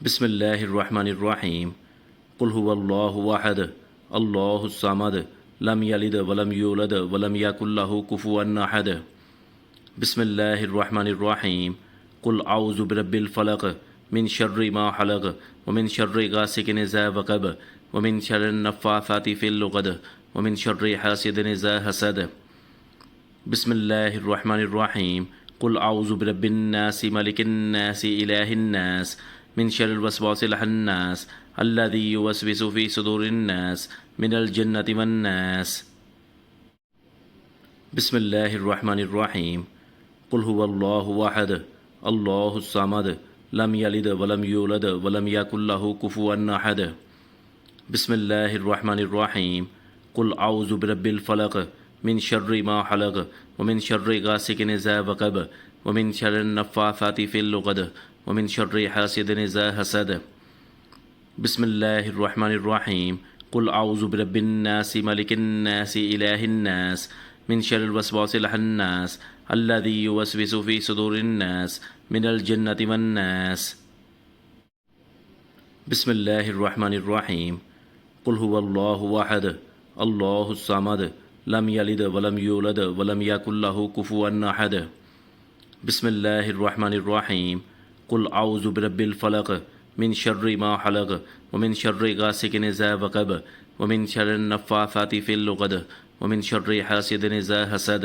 बिस्मिल्लाहिर्रहमानिर्रहीम कुल हुवल्लाहु अहद अल्लाहुस समद लम यलिद वलम यूलद वलम यकुल लहू कुफुवन अहद। बिस्मिल्लाहिर्रहमानिर्रहीम कुल औज़ु बिरब्बिल फलक मिन शर्रि मा खलक व मिन शर्रि गासिकिन इज़ा वक़ब व मिन शर्रिन नफ़्फ़ाथाति फ़िल उक़द व मिन शर्रि हासिदिन इज़ा हसद। बिस्मिल्लाहिर्रहमानिर्रहीम कुल औज़ु बिरब्बिन नास मलिकिन नास इलाहिन नास मिन शर्रिल वस्वासिल खन्नास अल्लज़ी युवस्विसु फ़ी सुदूरिन नास मिनल जिन्नति वन नास। बिस्मिल्लाहिर्रहमानिर्रहीम कुल हुवल्लाहु अहद अल्लाहुस समद लम यलिद वलम यूलद वलम यकुल लहू कुफुवन अहद। बिस्मिल्लाहिर्रहमानिर्रहीम कुल औज़ु बिरब्बिल फलक मिन शर्रि मा खलक व मिन शर्रि गासिकिन इज़ा वक़ब व मिन शर्रिन नफ़्फ़ाथाति फ़िल उक़द व मिन शर्रि हासिदिन इज़ा हसद। बिस्मिल्लाहिर्रहमानिर्रहीम कुल औज़ु बिरब्बिन नास मलिकिन नास इलाहिन नास मिन शर्रिल वस्वासिल खन्नास अल्लज़ी युवस्विसु फ़ी सुदूरिन नास मिनल जिन्नति वन नास। बिस्मिल्लाहिर्रहमानिर्रहीम कुल हुवल्लाहु अहद अल्लाहुस समद लम यलिद वलम यूलद वलम यकुल लहू कुफुवन अहद। बिस्मिल्लाहिर्रहमानिर्रहीम कुल औज़ु बिरब्बिल फलक मिन शर्रि मा खलक व मिन शर्रि गासिकिन इज़ा वक़ब व मिन शर्रिन नफ़्फ़ाथाति फ़िल उक़द व मिन शर्रि हासिदिन इज़ा हसद।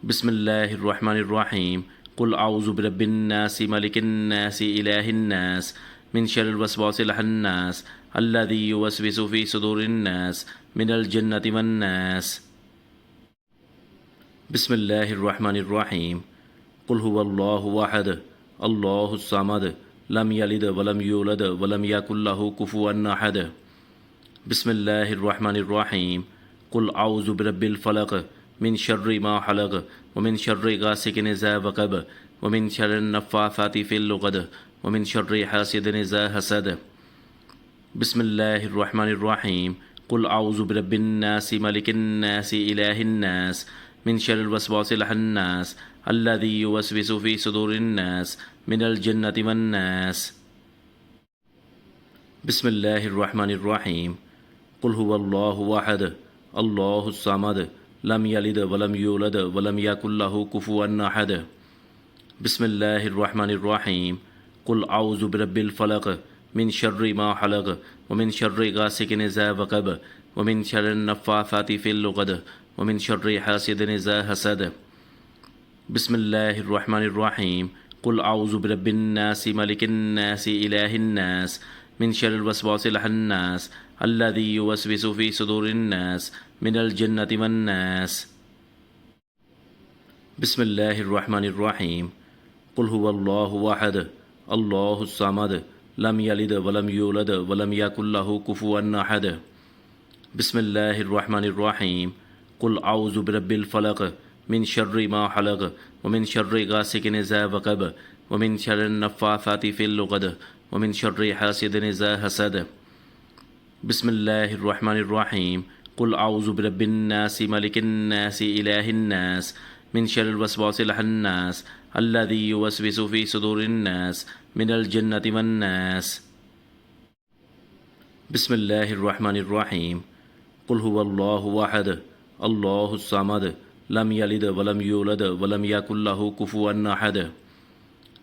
बिस्मिल्लाहिर्रहमानिर्रहीम कुल औज़ु बिरब्बिन नास मलिकिन नास इलाहिन नास मिन शर्रिल वस्वासिल खन्नास अल्लज़ी युवस्विसु फ़ी सुदूरिन नास मिनल जिन्नति वन नास। बिस्मिल्लाहिर्रहमानिर्रहीम कुल हुवल्लाहु अहद अल्लाहुस समद लम यलिद वलम यूलद वलम यकुल लहू कुफुवन अहद। बिस्मिल्लाहिर्रहमानिर्रहीम कुल औज़ु बिरब्बिल फलक मिन शर्रि मा खलक व मिन शर्रि गासिकिन इज़ा वक़ब व मिन शर्रिन नफ़्फ़ाथाति फ़िल उक़द व मिन शर्रि हासिदिन इज़ा हसद। बिस्मिल्लाहिर्रहमानिर्रहीम कुल औज़ु बिरब्बिन नास मलिकिन नास इलाहिन नास मिन शर्रिल वस्वासिल खन्नास अल्लज़ी युवस्विसु फ़ी सुदूरिन नास मिनल जिन्नति वन नास। बिस्मिल्लाहिर्रहमानिर्रहीम कुल हुवल्लाहु अहद अल्लाहुस समद लम यलिद वलम यूलद वलम यकुल लहू कुफुवन अहद। बिस्मिल्लाहिर्रहमानिर्रहीम कुल औज़ु बिरब्बिल फलक मिन शर्रि मा खलक व मिन शर्रि गासिकिन इज़ा वक़ब व मिन शर्रिन नफ़्फ़ाथाति फ़िल उक़द व मिन शर्रि हासिदिन इज़ा हसद। बिस्मिल्लाहिर्रहमानिर्रहीम कुल औज़ु बिरब्बिन नास मलिकिन नास इलाहिन नास मिन शर्रिल वस्वासिल खन्नास अल्लज़ी युवस्विसु फ़ी सुदूरिन नास मिनल जिन्नति वन नास। बिस्मिल्लाहिर्रहमानिर्रहीम कुल हुवल्लाहु अहद अल्लाहुस समद लम यलिद वलम यूलद वलम यकुल लहू कुफुवन अहद। बिस्मिल्लाहिर्रहमानिर्रहीम कुल औज़ु बिरब्बिल फलक मिन शर्रि मा खलक व मिन शर्रि गासिकिन इज़ा वक़ब व मिन शर्रिन नफ़्फ़ाथाति फ़िल उक़द व मिन शर्रि हासिदिन इज़ा हसद। बिस्मिल्लाहिर्रहमानिर्रहीम कुल औज़ु बिरब्बिन नास मलिकिन नास इलाहिन नास मिन शर्रिल वस्वासिल खन्नास अल्लज़ी युवस्विसु फ़ी सुदूरिन नास मिनल जिन्नति वन नास। बिस्मिल्लाहिर्रहमानिर्रहीम कुल हुवल्लाहु अहद अल्लाहुस समद लम यलिद वलम यूलद वलम यकुल लहू कुफुवन अहद।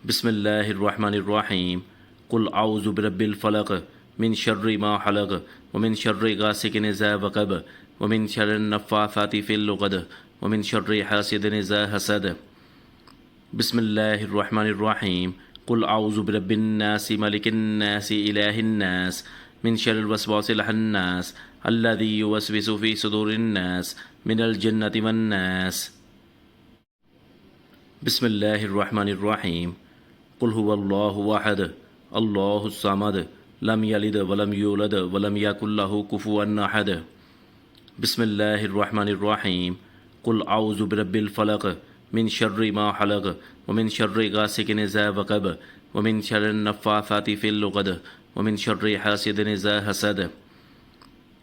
बिस्मिल्लाहिर्रहमानिर्रहीम कुल औज़ु बिरब्बिल फलक मिन शर्रि मा खलक व मिन शर्रि गासिकिन इज़ा वक़ब व मिन शर्रिन नफ़्फ़ाथाति फ़िल उक़द व मिन शर्रि हासिदिन इज़ा हसद। बिस्मिल्लाहिर्रहमानिर्रहीम कुल औज़ु बिरब्बिन नास मलिकिन नास इलाहिन नास मिन शर्रिल वस्वासिल खन्नास अल्लज़ी युवस्विसु फ़ी सुदूरिन नास मिनल जिन्नति वन नास। बिस्मिल्लाहिर्रहमानिर्रहीम कुल हुवल्लाहु अहद अल्लाहुस समद लम यलिद वलम यूलद वलम यकुल लहू कुफुवन अहद। बिस्मिल्लाहिर्रहमानिर्रहीम कुल औज़ु बिरब्बिल फलक मिन शर्रि मा खलक व मिन शर्रि गासिकिन इज़ा वक़ब व मिन शर्रिन नफ़्फ़ाथाति फ़िल उक़द व मिन शर्रि हासिदिन इज़ा हसद।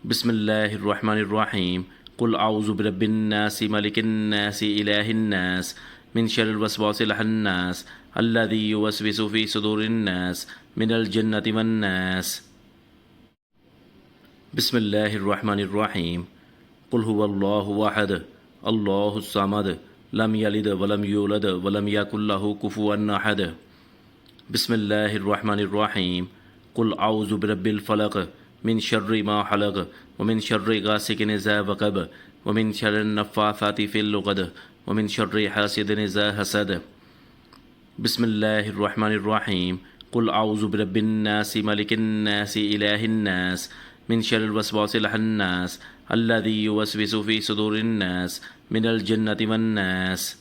बिस्मिल्लाहिर्रहमानिर्रहीम कुल औज़ु बिरब्बिन नास मलिकिन नास इलाहिन नास मिन शर्रिल वस्वासिल खन्नास الذي يوسوس في صدور الناس من الجنة والناس بسم الله الرحمن الرحيم قل هو الله أحد الله الصمد لم يلد ولم يولد ولم يكن له كفوا أحد بسم الله الرحمن الرحيم قل أعوذ برب الفلق من شر ما خلق ومن شر غاسق إذا وقب ومن شر النفاثات في العقد ومن شر حاسد إذا حسد بسم الله الرحمن الرحيم قل أعوذ برب الناس ملك الناس إله الناس من شر الوسواس الخناس الذي يوسوس في صدور الناس من الجنة والناس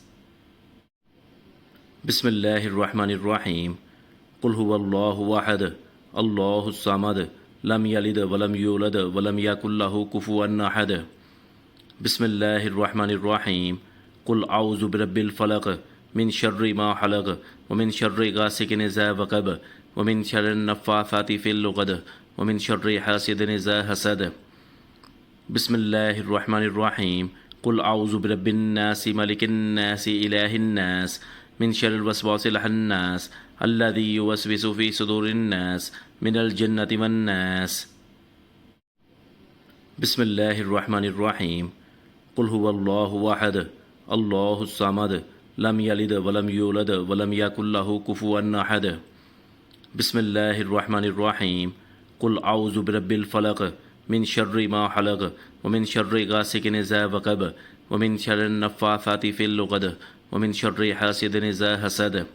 بسم الله الرحمن الرحيم قل هو الله أحد الله الصمد لم يلد ولم يولد ولم يكن له كفوا أحد بسم الله الرحمن الرحيم قل أعوذ برب الفلق من شر ما خلق ومن شر غاسق إذا وقب ومن شر النفاثات في العقد ومن شر حاسد إذا حسد بسم الله الرحمن الرحيم قل أعوذ برب الناس ملك الناس إله الناس من شر الوسواس الخناس الذي يوسوس في صدور الناس من الجنة والناس بسم الله الرحمن الرحيم قل هو الله أحد الله الصمد لم يلد ولم يولد ولم يكن له كفوا أحد بسم الله الرحمن الرحيم قل أعوذ برب الفلق من شر ما خلق ومن شر غاسق إذا وقب ومن شر النفاثات في العقد ومن شر حاسد إذا حسد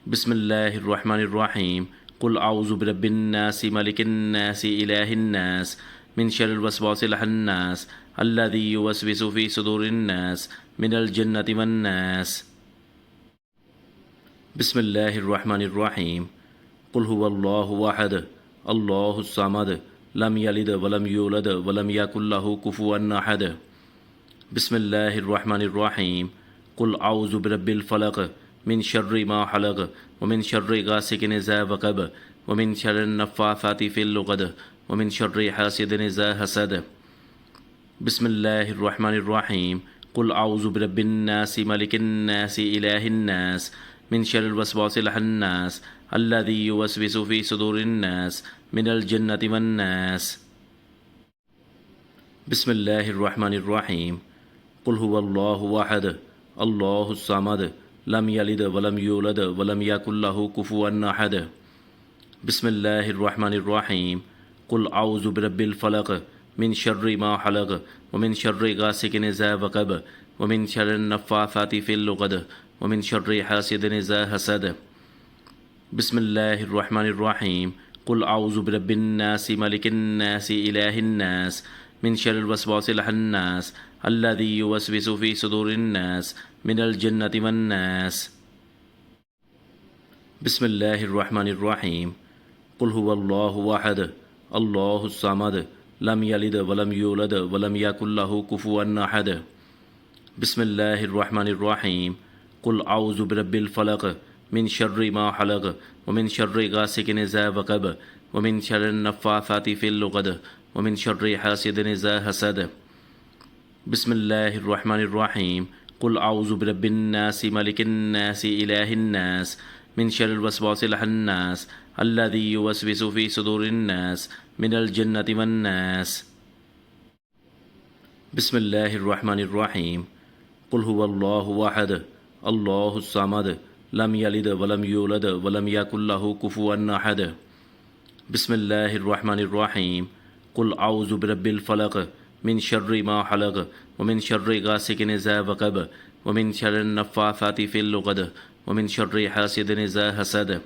بسم الله الرحمن الرحيم قل أعوذ برب الناس ملك الناس إله الناس من شر الوسواس الخناس الذي يوسوس في صدور الناس من الجنة والناس بسم الله الرحمن الرحيم قل هو الله أحد الله الصمد لم يلد ولم يولد ولم يكن له كفوا أحد بسم الله الرحمن الرحيم قل أعوذ برب الفلق من شر ما خلق ومن شر غاسق إذا وقب ومن شر النفاثات في العقد ومن شر حاسد إذا حسد بسم الله الرحمن الرحيم قل أعوذ برب الناس ملك الناس إله الناس من شر الوسواس الخناس الذي يوسوس في صدور الناس من الجنة والناس بسم الله الرحمن الرحيم قل هو الله أحد الله الصمد لم يلد ولم يولد ولم يكن له كفوا أحد بسم الله الرحمن الرحيم قل أعوذ برب الفلق من شر ما خلق ومن شر غاسق إذا وقب ومن شر النفاثات في العقد ومن شر حاسد إذا حسد بسم الله الرحمن الرحيم قل أعوذ برب الناس ملك الناس إله الناس من شر الوسواس الخناس الذي يوسوس في صدور الناس من الجنة والناس بسم الله الرحمن الرحيم قل هو الله أحد الله الصمد لم يلد ولم يولد ولم يكن له كفوا أحد بسم الله الرحمن الرحيم قل أعوذ برب الفلق من شر ما خلق ومن شر غاسق إذا وقب ومن شر النفاثات في العقد ومن شر حاسد إذا حسد بسم الله الرحمن الرحيم قل أعوذ برب الناس ملك الناس إله الناس من شر الوسواس الخناس الذي يوسوس في صدور الناس من الجنة والناس بسم الله الرحمن الرحيم قل هو الله أحد الله الصمد لم يلد ولم يولد ولم يكن له كفوا أحد بسم الله الرحمن الرحيم قل أعوذ برب الفلق من شر ما خلق ومن شر غاسق إذا وقب ومن شر النفاثات في العقد ومن شر حاسد إذا حسد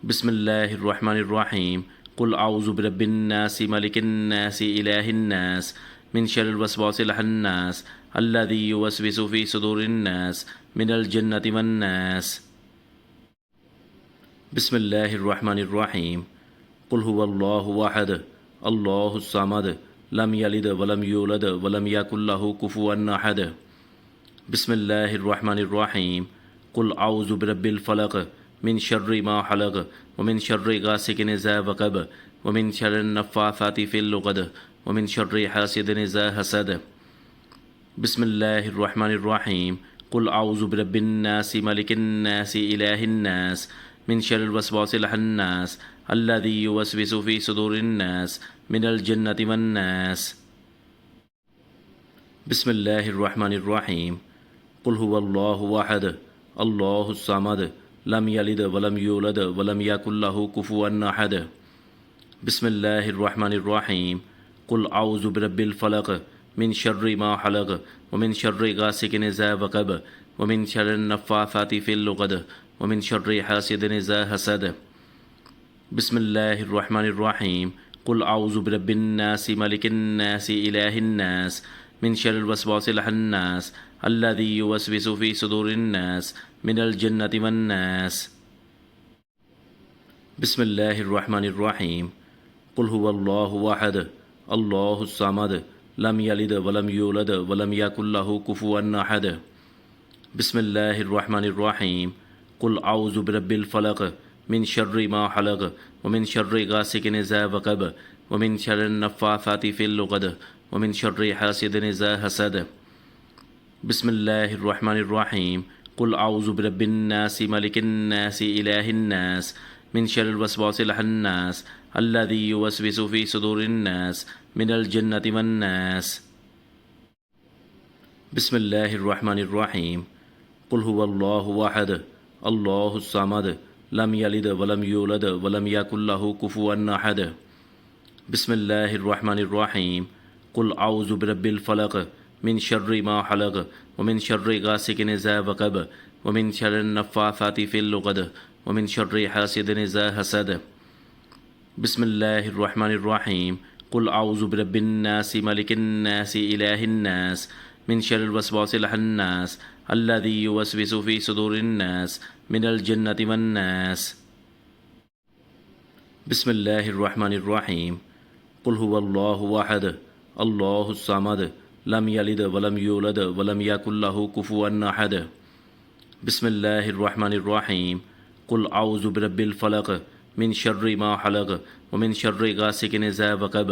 بسم الله الرحمن الرحيم قل أعوذ برب الناس ملك الناس إله الناس من شر الوسواس الخناس الذي يوسوس في صدور الناس من الجنة والناس بسم الله الرحمن الرحيم قل هو الله أحد الله الصمد لم يلد ولم يولد ولم يكن له كفوا أحد بسم الله الرحمن الرحيم قل أعوذ برب الفلق من شر ما خلق ومن شر غاسق إذا وقب ومن شر النفاثات في العقد ومن شر حاسد إذا حسد بسم الله الرحمن الرحيم कुल आउज़ु बिरब्बिन्नास मलिकिन्नास इलाहिन्नास मिन शर्रिल वस्वासिल खन्नास अल्लज़ी युवस्विसु फ़ी सुदूरिन्नास मिनल जन्नति वन्नास। बिस्मिल्लाहिर्रहमानिर्रहीम। कुल हुवल्लाहु अहद अल्लाहुस समद लम यलिद वलम यूलद वलम यकुल लहू कुफुवन अहद। बिस्मिल्लाहिर्रहमानिर्रहीम। कुल आउज़ु बिरब्बिल फलक मिन शर्रि मा खलक व मिन शर्रि गासिकिन इज़ा वक़ब व मिन शर्रिन नफ़्फ़ाथाति फ़िल उक़द व मिन शर्रि हासिदिन इज़ा हसद। बिस्मिल्लाहिर्रहमानिर्रहीम। कुल आउज़ु बिरब्बिन नास मलिकिन नास इलाहिन नास मिन शर्रिल वस्वासिल खन्नास अल्लज़ी युवस्विसु फ़ी सुदूरिन नास मिनल जन्नति वन्नास। बिस्मिल्लाहिर्रहमानिर्रहीम। कुल हुवल्लाहु अहद अल्लाहुस समद लम यलिद वलम यूलद वलम यकुल लहू कुफुवन अहद। बिस्मिल्लाहिर्रहमानिर्रहीम। कुल आउज़ु बिरब्बिल फलक मिन शर्रि मा खलक व मिन शर्रि गासिकिन इज़ा वक़ब व मिन शर्रिन नफ़्फ़ाथाति फ़िल उक़द व मिन शर्रि हासिदिन इज़ा हसद। बिस्मिल्लाहिर्रहमानिर्रहीम। कुल आउज़ु बिरब्बिन नास मलिकिन नास इलाहिन नास मिन शर्रिल वस्वासिल खन्नास अल्लज़ी युवस्विसु फ़ी सुदूरिन नास मिनल जन्नति वन्नास। बिस्मिल्लाहिर्रहमानिर्रहीम। कुल हुवल्लाहु अहद अल्लाहुस समद लम यलिद वलम यूलद वलम यकुल लहू कुफुवन अहद। बिस्मिल्लाहिर्रहमानिर्रहीम। कुल आउज़ु बिरब्बिल फलक मिन शर्रि मा खलक व मिन शर्रि गासिकिन इज़ा वक़ब व मिन शर्रिन नफ़्फ़ाथाति फ़िल उक़द व मिन शर्रि हासिदिन इज़ा हसद। बिस्मिल्लाहिर्रहमानिर्रहीम। कुल आउज़ु बिरब्बिन नास मलिकिन नास इलाहिन नास मिन शर्रिल वस्वासिल खन्नास अल्लज़ी युवस्विसु फ़ी सुदूरिन नास मिनल जन्नति वन्नास। बिस्मिल्लाहिर्रहमानिर्रहीम। कुल हुवल्लाहु अहद अल्लाहुस समद लम यलिद वलम यूलद वलम यकुल लहू कुफुवन अहद। बिस्मिल्लाहिर्रहमानिर्रहीम। कुल आउज़ु बिरब्बिल फलक मिन शर्रि मा खलक व मिन शर्रि गासिकिन इज़ा वक़ब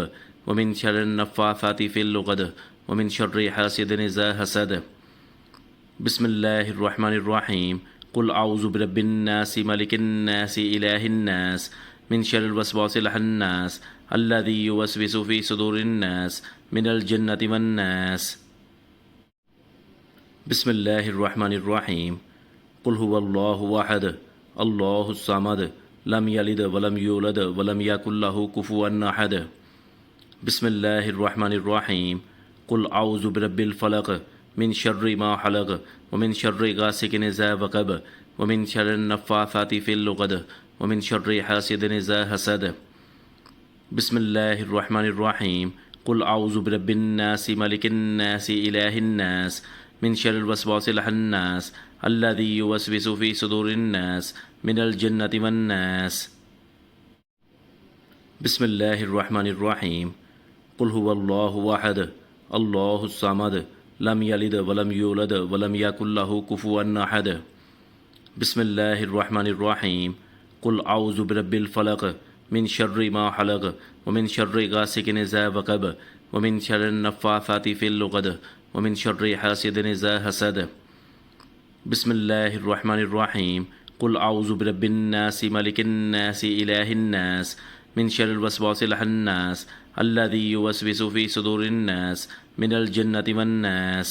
व मिन शर्रिन नफ़्फ़ाथाति फ़िल उक़द व मिन शर्रि हासिदिन इज़ा हसद। बिस्मिल्लाहिर्रहमानिर्रहीम। कुल आउज़ु बिरब्बिन नास मलिकिन नास इलाहिन नास मिन शर्रिल वस्वासिल खन्नास अल्लज़ी युवस्विसु फ़ी सुदूरिन नास मिनल जन्नति वन्नास। बिस्मिल्लाहिर्रहमानिर्रहीम। कुल हुवल्लाहु अहद अल्लाहुस समद लम यलिद वलम यूलद वलम यकुल लहू कुफुवन अहद। बिस्मिल्लाहिर्रहमानिर्रहीम। कुल आउज़ु बिरब्बिल फलक मिन शर्रि मा खलक व मिन शर्रि गासिकिन इज़ा वक़ब व मिन शर्रिन नफ़्फ़ाथाति फ़िल उक़द व मिन शर्रि हासिदिन इज़ा हसद। बिस्मिल्लाहिर्रहमानिर्रहीम। कुल आउज़ु बिरब्बिन नास मलिकिन नास इलाहिन नास मिन शर्रिल वस्वासिल खन्नास अल्लज़ी युवस्विसु फ़ी सुदूरिन नास मिनल जन्नति वन्नास। बिस्मिल्लाहिर्रहमानिर्रहीम। कुल हुवल्लाहु अहद अल्लाहुस समद लम यलिद वलम यूलद वलम यकुल लहू कुफुवन अहद। बिस्मिल्लाहिर्रहमानिर्रहीम। कुल आउज़ु बिरब्बिल फलक मिन शर्रि मा खलक व मिन शर्रि गासिकिन इज़ा वक़ब व मिन शर्रिन नफ़्फ़ाथाति फ़िल उक़द व मिन शर्रि हासिदिन इज़ा हसद। बिस्मिल्लाहिर्रहमानिर्रहीम। कुल आउज़ु बिरब्बिन नास मलिकिन नास इलाहिन नास मिन शर्रिल वस्वासिल खन्नास अल्लज़ी युवस्विसु फ़ी सुदूरिन नास मिनल जन्नति वन्नास।